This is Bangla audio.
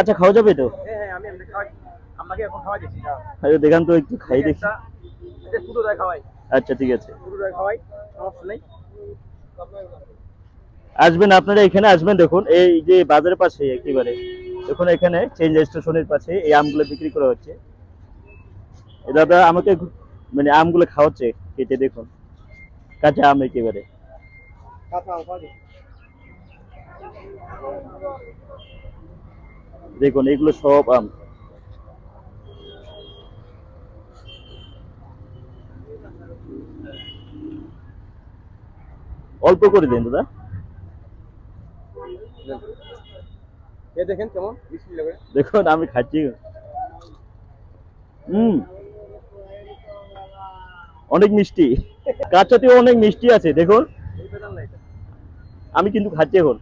আচ্ছা খাওয়া যাবে তো? হ্যাঁ হ্যাঁ আমি খাওয়াই, আপনাকে এখন খাওয়াই দিচ্ছি। আরে দেখান তো একটু খাই দেখি। এটা শুধু দেয় খাওয়াই। আচ্ছা ঠিক আছে, শুধু দেয় খাওয়াই, সমস্যা নেই। আসবেন আপনারা এখানে আসবেন। দেখুন এই যে বাজারের পাশে একেবারে দেখুন, এখানে চেঞ্জ স্টেশনের পাশে এই আমগুলো বিক্রি করা হচ্ছে। এ দাদা আমাকে মানে আমগুলো খাওয়াচ্ছে কেটে, দেখুন কাঁচা আম একেবারে। কাঁচা আম খাওয়াই দিচ্ছি। দেখুন এগুলো সব আম। অল্প করে দিন দাদা। এ দেখেন কেমন মিষ্টি লাগে। দেখুন আমি খাচ্ছি। হুম, অনেক মিষ্টি, কাঁচাতেও অনেক মিষ্টি আছে দেখুন। আমি কিন্তু খাচ্ছি এখন।